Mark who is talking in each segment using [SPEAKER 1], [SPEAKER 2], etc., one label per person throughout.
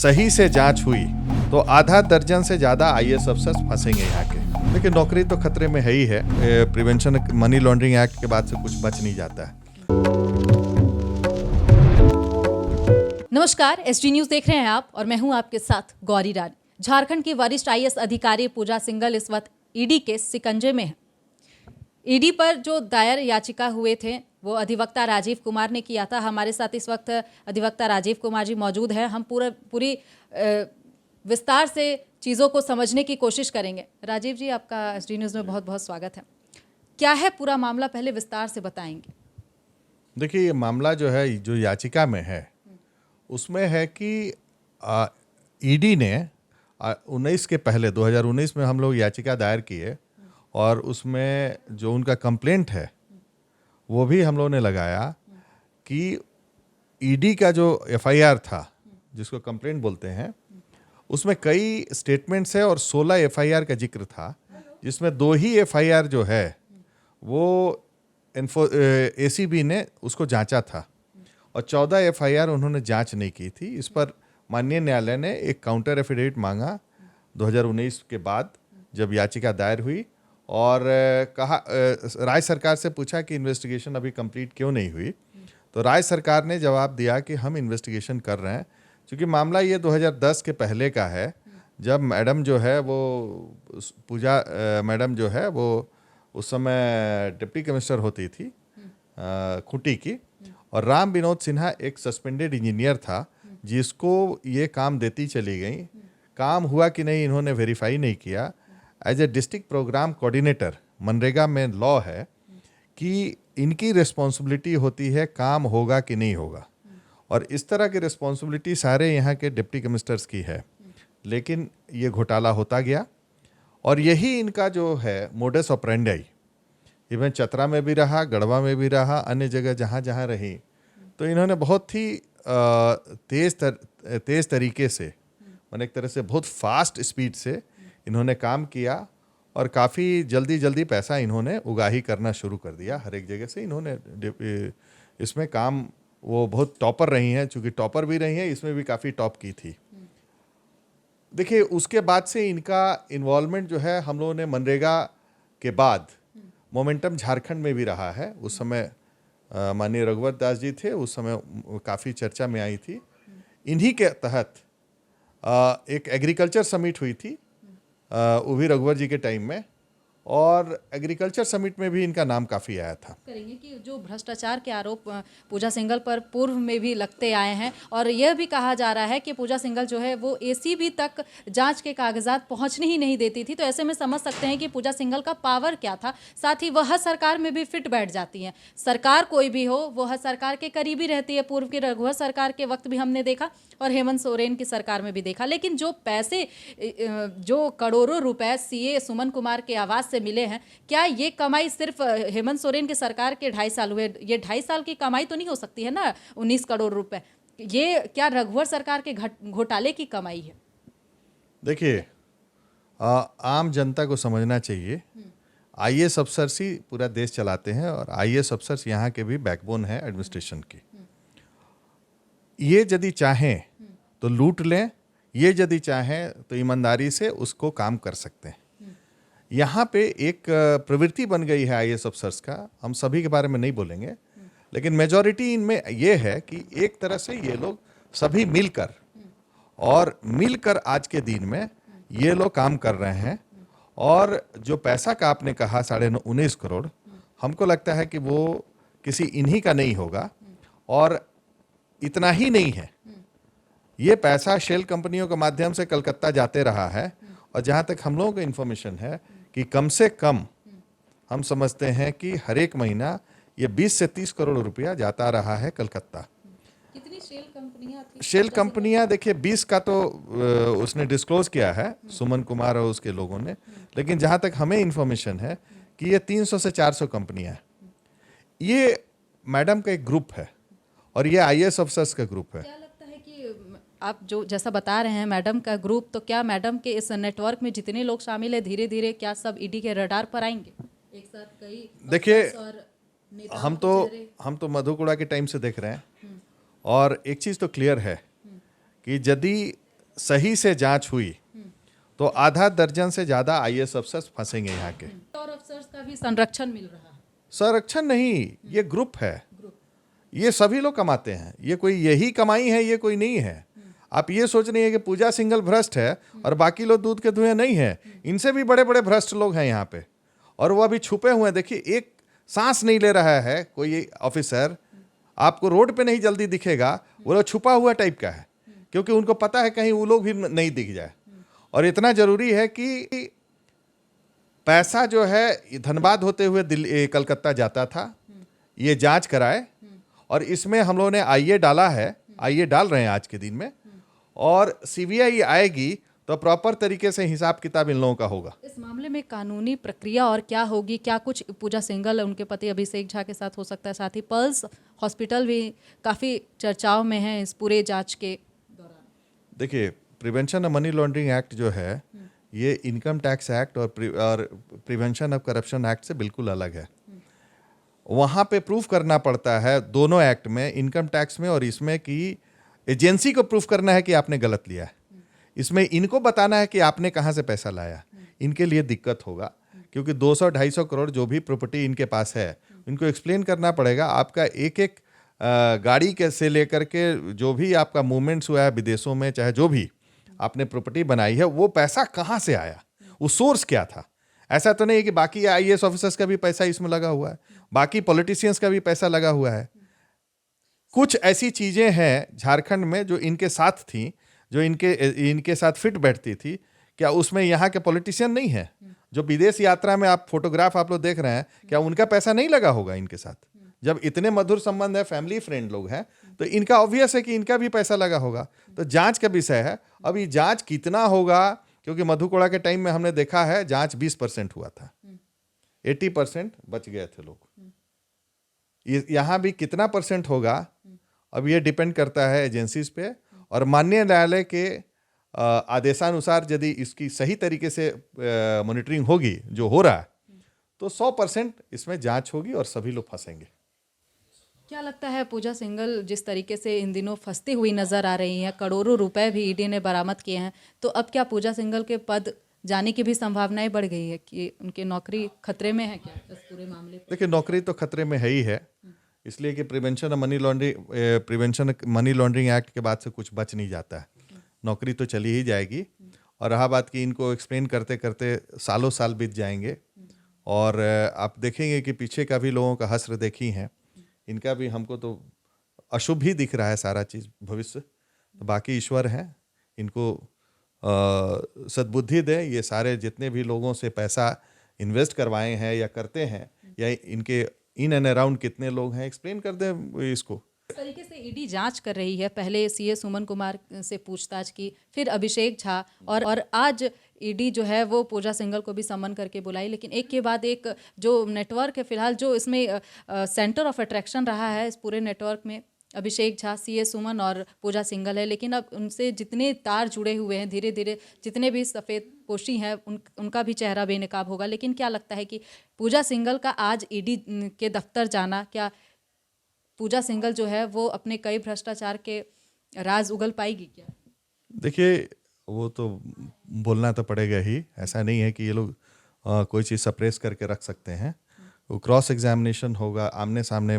[SPEAKER 1] सही से जांच हुई तो आधा दर्जन से ज़्यादा आईएएस अफसर्स फंसेंगे यहाँ के। लेकिन नौकरी तो खतरे में है ही है। प्रिवेंशन मनी लॉन्ड्रिंग एक्ट के बाद से कुछ बच नहीं जाता है।
[SPEAKER 2] नमस्कार, एसडी न्यूज देख रहे हैं आप और मैं हूं आपके साथ गौरी रानी। झारखंड की वरिष्ठ आईएएस अधिकारी पूजा सिंघल इस वक्त ईडी के सिकंजे में है। ईडी पर जो दायर याचिका हुए थे वो अधिवक्ता राजीव कुमार ने किया था। हमारे साथ इस वक्त अधिवक्ता राजीव कुमार जी मौजूद हैं। हम पूरी विस्तार से चीज़ों को समझने की कोशिश करेंगे। राजीव जी, आपका एसडी न्यूज़ में बहुत बहुत स्वागत है। क्या है पूरा मामला, पहले विस्तार से बताएंगे।
[SPEAKER 1] देखिए, ये मामला जो है, जो याचिका में है उसमें है कि ईडी ने 19 के पहले 2019 में हम लोग याचिका दायर किए और उसमें जो उनका कंप्लेंट है वो भी हम लोगों ने लगाया कि ईडी का जो एफआईआर था, जिसको कंप्लेंट बोलते हैं, उसमें कई स्टेटमेंट्स है और 16 एफआईआर का जिक्र था, जिसमें 2 ही एफआईआर जो है वो एसीबी ने उसको जांचा था और 14 एफआईआर उन्होंने जांच नहीं की थी। इस पर माननीय न्यायालय ने एक काउंटर एफिडेविट मांगा 2019 के बाद, जब याचिका दायर हुई, और कहा राज्य सरकार से पूछा कि इन्वेस्टिगेशन अभी कंप्लीट क्यों नहीं हुई। तो राज्य सरकार ने जवाब दिया कि हम इन्वेस्टिगेशन कर रहे हैं। क्योंकि मामला ये 2010 के पहले का है, जब मैडम जो है वो पूजा मैडम जो है वो उस समय डिप्टी कमिश्नर होती थी खूंटी की, और राम विनोद सिन्हा एक सस्पेंडेड इंजीनियर था जिसको ये काम देती चली गई। काम हुआ कि नहीं इन्होंने वेरीफाई नहीं किया। As a district programme coordinator, मनरेगा में लॉ है कि इनकी रिस्पॉन्सिबिलिटी होती है काम होगा कि नहीं होगा, और इस तरह की रिस्पॉन्सिबिलिटी सारे यहाँ के डिप्टी कमिश्नर्स की है। लेकिन ये घोटाला होता गया और यही इनका जो है मोडस ऑपरेंडी, इवन चतरा में भी रहा, गढ़वा में भी रहा, अन्य जगह जहाँ जहाँ रही, तो इन्होंने बहुत ही तेज़ तरीके से, मैंने एक तरह से बहुत फास्ट स्पीड से इन्होंने काम किया और काफ़ी जल्दी पैसा इन्होंने उगाही करना शुरू कर दिया। हर एक जगह से इन्होंने इसमें काम, वो बहुत टॉपर रही हैं, चूँकि टॉपर भी रही हैं, इसमें भी काफ़ी टॉप की थी। देखिए, उसके बाद से इनका इन्वॉल्वमेंट जो है, हम लोगों ने मनरेगा के बाद मोमेंटम झारखंड में भी रहा है। उस समय माननीय रघुवर दास जी थे, उस समय काफ़ी चर्चा में आई थी। इन्हीं के तहत एक एग्रीकल्चर समिट हुई थी, वो भी रघुवर जी के टाइम में, और एग्रीकल्चर समिट में भी इनका नाम काफ़ी आया था।
[SPEAKER 2] करेंगे कि जो भ्रष्टाचार के आरोप पूजा सिंघल पर पूर्व में भी लगते आए हैं, और यह भी कहा जा रहा है कि पूजा सिंघल जो है वो एसीबी तक जांच के कागजात पहुंचने ही नहीं देती थी। तो ऐसे में समझ सकते हैं कि पूजा सिंघल का पावर क्या था। साथ ही वह सरकार में भी फिट बैठ जाती हैं। सरकार कोई भी हो, वह सरकार के करीबी रहती है। पूर्व की रघुवर सरकार के वक्त भी हमने देखा और हेमंत सोरेन की सरकार में भी देखा। लेकिन जो पैसे, जो करोड़ों रुपए सीए सुमन कुमार के आवास से मिले हैं, क्या ये कमाई सिर्फ हेमंत सोरेन की सरकार के 2.5 साल हुए, ये 2.5 साल की कमाई तो नहीं हो सकती है ना 19 करोड़ रुपए। ये क्या रघुवर सरकार के घोटाले की कमाई है?
[SPEAKER 1] देखिए, आम जनता को समझना चाहिए, आईएएस अफसर्स ही पूरा देश चलाते हैं और आईएएस अफसर्स यहाँ के भी बैकबोन है एडमिनिस्ट्रेशन की। ये यदि चाहें तो लूट लें, ये यदि चाहें तो ईमानदारी से उसको काम कर सकते हैं। यहाँ पे एक प्रवृत्ति बन गई है आईएएस अफसर्स का, हम सभी के बारे में नहीं बोलेंगे, लेकिन मेजॉरिटी इनमें ये है कि एक तरह से ये लोग सभी मिलकर आज के दिन में ये लोग काम कर रहे हैं। और जो पैसा का आपने कहा 19.5 करोड़, हमको लगता है कि वो किसी इन्हीं का नहीं होगा। और इतना ही नहीं है, ये पैसा शेल कंपनियों के माध्यम से कलकत्ता जाते रहा है, और जहाँ तक हम लोगों को इन्फॉर्मेशन है कि कम से कम हम समझते हैं कि हर एक महीना ये 20 से 30 करोड़ रुपया जाता रहा है कलकत्ता।
[SPEAKER 2] कितनी शेल कंपनियां थी?
[SPEAKER 1] शेल कंपनियां देखिए 20 का तो उसने डिस्क्लोज किया है सुमन कुमार और उसके लोगों ने, लेकिन जहाँ तक हमें इन्फॉर्मेशन है कि ये 300 से 400 कंपनियां हैं। ये मैडम का एक ग्रुप है और ये आईएएस अफसर्स का ग्रुप है।
[SPEAKER 2] क्या लगता है कि आप जो जैसा बता रहे हैं मैडम का ग्रुप, तो क्या मैडम के इस नेटवर्क में जितने लोग शामिल है, धीरे धीरे क्या सब ईडी के रडार पर आएंगे एक साथ? कई
[SPEAKER 1] देखिए, हम तो मधुकुड़ा के टाइम से देख रहे हैं, और एक चीज़ तो क्लियर है कि यदि सही से जांच हुई तो आधा दर्जन से ज़्यादा आईएएस अफसर फंसेंगे यहाँ के।
[SPEAKER 2] और अफसर्स का भी संरक्षण मिल रहा है।
[SPEAKER 1] संरक्षण नहीं, ये ग्रुप है, ये सभी लोग कमाते हैं, ये कोई यही कमाई है, ये कोई नहीं है। आप ये सोच रही है कि पूजा सिंघल भ्रष्ट है और बाकी लोग दूध के धुएं नहीं है। इनसे भी बड़े बड़े भ्रष्ट लोग हैं यहाँ पे, और वो अभी छुपे हुए हैं। देखिए, एक सांस नहीं ले रहा है कोई ऑफिसर, आपको रोड पे नहीं जल्दी दिखेगा, वो लोग छुपा हुआ टाइप का है, क्योंकि उनको पता है कहीं वो लोग भी नहीं दिख जाए। और इतना जरूरी है कि पैसा जो है धनबाद होते हुए दिल्ली कलकत्ता जाता था, ये जांच कराए। और इसमें हम लोगों ने आईए डाला है, आईए डाल रहे हैं आज के दिन में, और सीबीआई आएगी तो प्रॉपर तरीके से हिसाब किताब इन लोगों का होगा।
[SPEAKER 2] इस मामले में कानूनी प्रक्रिया और क्या होगी, क्या कुछ पूजा सिंघल उनके पति अभिषेक झा के साथ हो सकता है? साथ ही पल्स हॉस्पिटल भी काफ़ी चर्चाओं में है इस पूरे जांच के दौरान।
[SPEAKER 1] देखिए, prevention of money laundering act जो है, ये इनकम टैक्स एक्ट और प्रिवेंशन ऑफ करप्शन एक्ट से बिल्कुल अलग है। वहाँ पे प्रूफ करना पड़ता है दोनों एक्ट में, इनकम टैक्स में और इसमें, कि एजेंसी को प्रूफ करना है कि आपने गलत लिया है। इसमें इनको बताना है कि आपने कहाँ से पैसा लाया। इनके लिए दिक्कत होगा, क्योंकि 200-250 करोड़ जो भी प्रॉपर्टी इनके पास है, इनको एक्सप्लेन करना पड़ेगा। आपका एक एक गाड़ी के से लेकर के जो भी आपका मूवमेंट्स हुआ है विदेशों में, चाहे जो भी आपने प्रॉपर्टी बनाई है, वो पैसा कहाँ से आया, वो सोर्स क्या था। ऐसा तो नहीं है कि बाकी आईएएस ऑफिसर्स का भी पैसा इसमें लगा हुआ है, बाकी पॉलिटिशियंस का भी पैसा लगा हुआ है। कुछ ऐसी चीज़ें हैं झारखंड में जो इनके साथ थी, जो इनके साथ फिट बैठती थी। क्या उसमें यहाँ के पॉलिटिशियन नहीं है? जो विदेश यात्रा में आप फोटोग्राफ आप लोग देख रहे हैं, क्या उनका पैसा नहीं लगा होगा इनके साथ? जब इतने मधुर संबंध है, फैमिली फ्रेंड लोग हैं, तो इनका ऑब्वियस है कि इनका भी पैसा लगा होगा। तो जांच का विषय है। अब ये जांच कितना होगा, क्योंकि मधुकोड़ा के टाइम में हमने देखा है जांच 20% हुआ था, 80% बच गए थे लोग। यहाँ भी कितना परसेंट होगा, अब ये डिपेंड करता है एजेंसीज पे, और माननीय न्यायालय के आदेशानुसार यदि इसकी सही तरीके से मॉनिटरिंग होगी, जो हो रहा है, तो 100% इसमें जांच होगी और सभी लोग फंसेंगे।
[SPEAKER 2] क्या लगता है, पूजा सिंघल जिस तरीके से इन दिनों फंसती हुई नजर आ रही हैं, करोड़ों रुपए भी ईडी ने बरामद किए हैं, तो अब क्या पूजा सिंघल के पद जाने की भी संभावनाएं बढ़ गई है कि उनकी नौकरी खतरे में है क्या इस पूरे मामले पर?
[SPEAKER 1] देखिए, नौकरी तो खतरे में है ही है, इसलिए कि प्रिवेंशन मनी लॉन्ड्रिंग एक्ट के बाद से कुछ बच नहीं जाता है। नौकरी तो चली ही जाएगी। और रहा बात कि इनको एक्सप्लेन करते करते सालों साल बीत जाएंगे, और आप देखेंगे कि पीछे का भी लोगों का हश्र देखी हैं, इनका भी हमको तो अशुभ ही दिख रहा है सारा चीज़ भविष्य। तो बाकी ईश्वर हैं, इनको सद्बुद्धि दें। ये सारे जितने भी लोगों से पैसा इन्वेस्ट करवाए हैं या करते हैं, या इनके इन एंड अराउंड कितने लोग हैं, एक्सप्लेन कर दें इसको।
[SPEAKER 2] इस तरीके से ईडी जांच कर रही है, पहले सीए सुमन कुमार से पूछताछ की, फिर अभिषेक झा, और आज ईडी जो है वो पूजा सिंघल को भी समन करके बुलाई। लेकिन एक के बाद एक जो नेटवर्क है, फिलहाल जो इसमें सेंटर ऑफ अट्रैक्शन रहा है इस पूरे नेटवर्क में, अभिषेक झा, सीए सुमन और पूजा सिंघल है। लेकिन अब उनसे जितने तार जुड़े हुए हैं, धीरे धीरे जितने भी सफ़ेद पोशी हैं, उनका भी चेहरा बेनकाब होगा। लेकिन क्या लगता है कि पूजा सिंघल का आज ईडी के दफ्तर जाना, क्या पूजा सिंघल जो है वो अपने कई भ्रष्टाचार के राज उगल पाएगी क्या?
[SPEAKER 1] देखिए, वो तो बोलना तो पड़ेगा ही। ऐसा नहीं है कि ये लोग कोई चीज़ सप्रेस करके रख सकते हैं। वो क्रॉस एग्जामिनेशन होगा, आमने सामने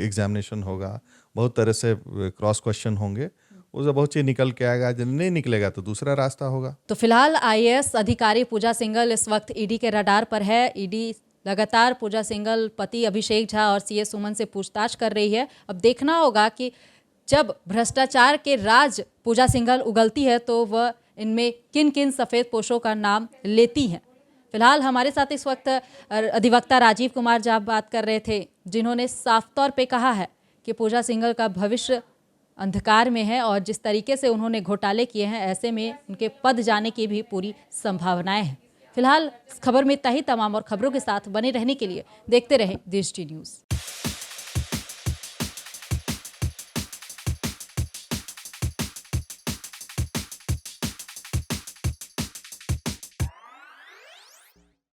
[SPEAKER 1] एग्जामिनेशन होगा, बहुत तरह से क्रॉस क्वेश्चन होंगे, उससे बहुत चीज़ निकल के आएगा। जब नहीं निकलेगा तो दूसरा रास्ता होगा।
[SPEAKER 2] तो फिलहाल आईएएस अधिकारी पूजा सिंघल इस वक्त ईडी के रडार पर है। ईडी लगातार पूजा सिंघल, पति अभिषेक झा और सीए सुमन से पूछताछ कर रही है। अब देखना होगा कि जब भ्रष्टाचार के राज पूजा सिंघल उगलती है तो वह इनमें किन किन सफ़ेद पोशों का नाम लेती हैं। फिलहाल हमारे साथ इस वक्त अधिवक्ता राजीव कुमार झा बात कर रहे थे, जिन्होंने साफ तौर पे कहा है कि पूजा सिंघल का भविष्य अंधकार में है, और जिस तरीके से उन्होंने घोटाले किए हैं, ऐसे में उनके पद जाने की भी पूरी संभावनाएं हैं। फिलहाल इस खबर में इतना ही। तमाम और खबरों के साथ बने रहने के लिए देखते रहें देश टी न्यूज़।